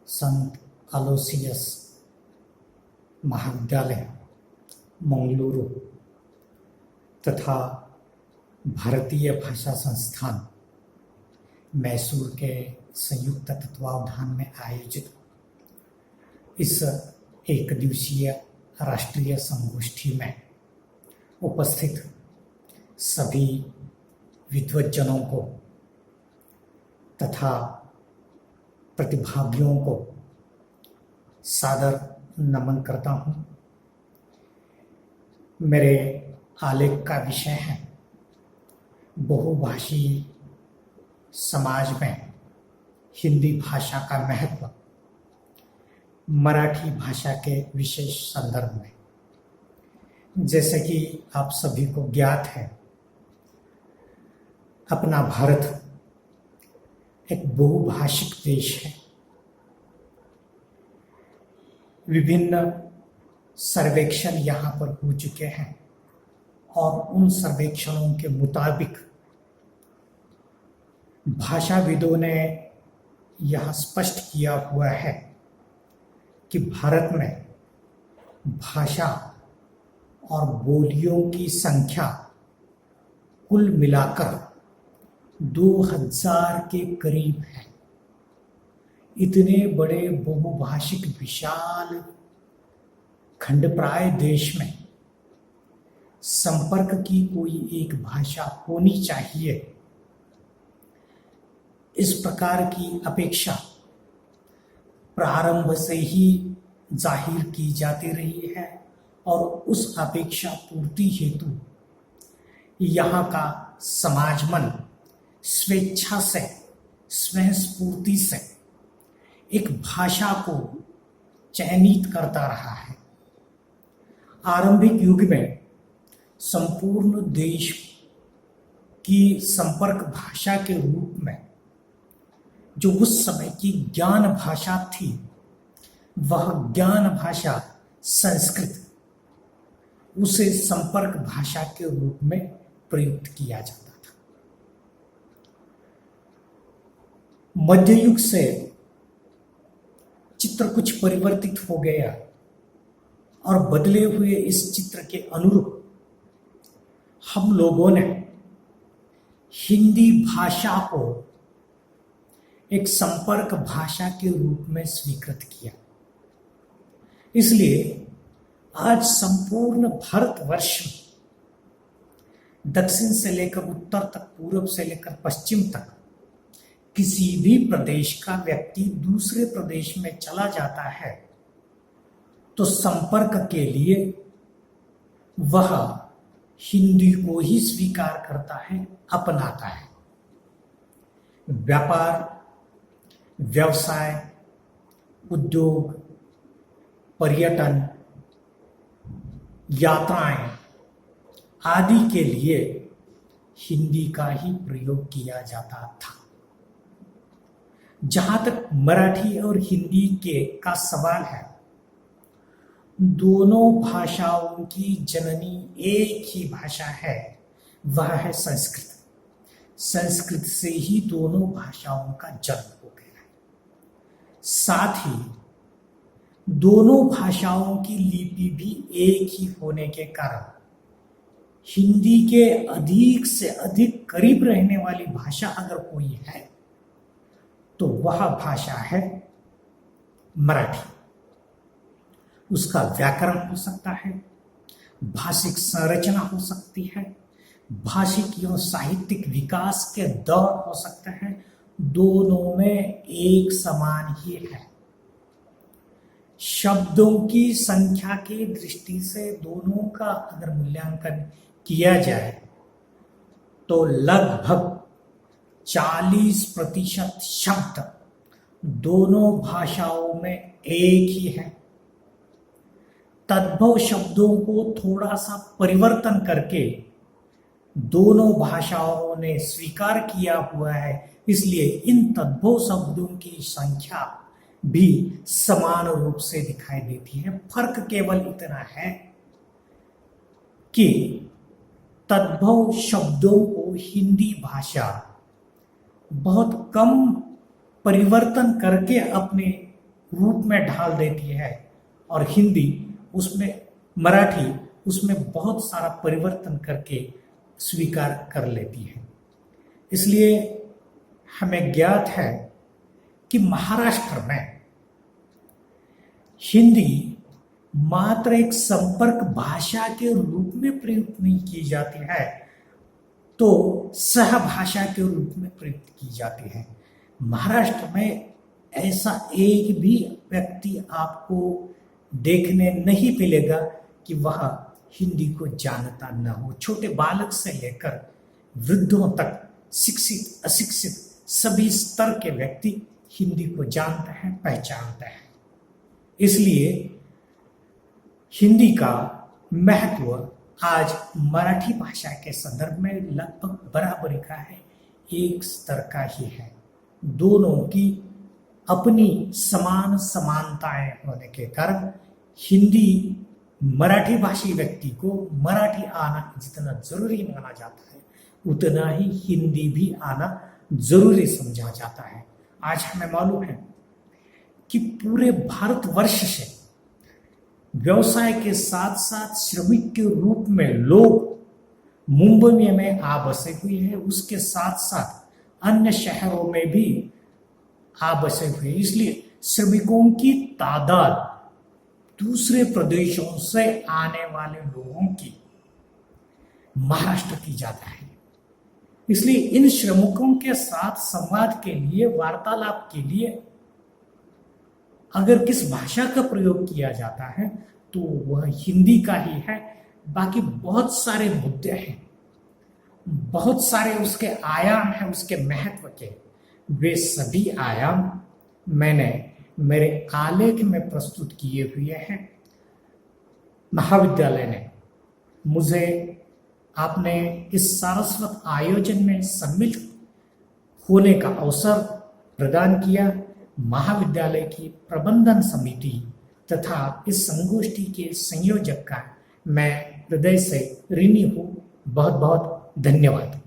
संत अलोसियस महाविद्यालय मंगलुरु तथा भारतीय भाषा संस्थान मैसूर के संयुक्त तत्वावधान में आयोजित इस एक दिवसीय राष्ट्रीय संगोष्ठी में उपस्थित सभी विद्वज्जनों को तथा प्रतिभागियों को सादर नमन करता हूँ। मेरे आलेख का विषय है बहुभाषी समाज में हिंदी भाषा का महत्व, मराठी भाषा के विशेष संदर्भ में। जैसे कि आप सभी को ज्ञात है, अपना भारत एक बहुभाषिक देश है। विभिन्न सर्वेक्षण यहाँ पर हो चुके हैं और उन सर्वेक्षणों के मुताबिक भाषाविदों ने यह स्पष्ट किया हुआ है कि भारत में भाषा और बोलियों की संख्या कुल मिलाकर 2000 के करीब है। इतने बड़े बहुभाषिक विशाल खंडप्राय देश में संपर्क की कोई एक भाषा होनी चाहिए, इस प्रकार की अपेक्षा प्रारंभ से ही जाहिर की जाती रही है और उस अपेक्षा पूर्ति हेतु यहाँ का समाज मन स्वेच्छा से, स्वयं स्फूर्ति से एक भाषा को चयनित करता रहा है। आरंभिक युग में संपूर्ण देश की संपर्क भाषा के रूप में जो उस समय की ज्ञान भाषा थी, वह ज्ञान भाषा संस्कृत, उसे संपर्क भाषा के रूप में प्रयुक्त किया जाता था। मध्य युग से चित्र कुछ परिवर्तित हो गया और बदले हुए इस चित्र के अनुरूप हम लोगों ने हिंदी भाषा को एक संपर्क भाषा के रूप में स्वीकृत किया। इसलिए आज संपूर्ण भारतवर्ष में दक्षिण से लेकर उत्तर तक, पूर्व से लेकर पश्चिम तक किसी भी प्रदेश का व्यक्ति दूसरे प्रदेश में चला जाता है तो संपर्क के लिए वह हिंदी को ही स्वीकार करता है, अपनाता है। व्यापार, व्यवसाय, उद्योग, पर्यटन, यात्राएं आदि के लिए हिंदी का ही प्रयोग किया जाता था। जहां तक मराठी और हिंदी का सवाल है, दोनों भाषाओं की जननी एक ही भाषा है, वह है संस्कृत। संस्कृत से ही दोनों भाषाओं का जन्म हो गया है। साथ ही दोनों भाषाओं की लिपि भी एक ही होने के कारण हिंदी के अधिक से अधिक करीब रहने वाली भाषा अगर कोई है तो वह भाषा है मराठी। उसका व्याकरण हो सकता है, भाषिक संरचना हो सकती है, भाषिक एवं साहित्यिक विकास के दौर हो सकता है, दोनों में एक समान ही है। शब्दों की संख्या की दृष्टि से दोनों का अगर मूल्यांकन किया जाए तो लगभग 40% शब्द दोनों भाषाओं में एक ही है। तद्भव शब्दों को थोड़ा सा परिवर्तन करके दोनों भाषाओं ने स्वीकार किया हुआ है, इसलिए इन तद्भव शब्दों की संख्या भी समान रूप से दिखाई देती है। फर्क केवल इतना है कि तद्भव शब्दों को हिंदी भाषा बहुत कम परिवर्तन करके अपने रूप में ढाल देती है और हिंदी उसमें, मराठी उसमें बहुत सारा परिवर्तन करके स्वीकार कर लेती है। इसलिए हमें ज्ञात है कि महाराष्ट्र में हिंदी मात्र एक संपर्क भाषा के रूप में प्रयुक्त नहीं की जाती है, तो सहभाषा के रूप में प्रयुक्त की जाती है। महाराष्ट्र में ऐसा एक भी व्यक्ति आपको देखने नहीं मिलेगा कि वह हिंदी को जानता न हो। छोटे बालक से लेकर वृद्धों तक, शिक्षित अशिक्षित सभी स्तर के व्यक्ति हिंदी को जानते हैं, पहचानते हैं। इसलिए हिंदी का महत्व आज मराठी भाषा के संदर्भ में लगभग बराबरी का है, एक स्तर का ही है। दोनों की अपनी समान समानताएं होने के कारण हिंदी मराठी भाषी व्यक्ति को मराठी आना जितना जरूरी माना जाता है, उतना ही हिंदी भी आना जरूरी समझा जाता है। आज हमें मालूम है कि पूरे भारतवर्ष से व्यवसाय के साथ साथ श्रमिक के रूप में लोग मुंबई में आ बसे हुए हैं, उसके साथ साथ अन्य शहरों में भी आ बसे हुए। इसलिए श्रमिकों की तादाद दूसरे प्रदेशों से आने वाले लोगों की महाराष्ट्र की ज्यादा है। इसलिए इन श्रमिकों के साथ संवाद के लिए, वार्तालाप के लिए अगर किस भाषा का प्रयोग किया जाता है तो वह हिंदी का ही है। बाकी बहुत सारे मुद्दे हैं, बहुत सारे उसके आयाम हैं उसके महत्व के। वे सभी आयाम मैंने मेरे आलेख में प्रस्तुत किए हुए हैं। महाविद्यालय ने मुझे आपने इस सारस्वत आयोजन में सम्मिलित होने का अवसर प्रदान किया। महाविद्यालय की प्रबंधन समिति तथा इस संगोष्ठी के संयोजक का मैं हृदय से ऋणी हूँ। बहुत बहुत धन्यवाद।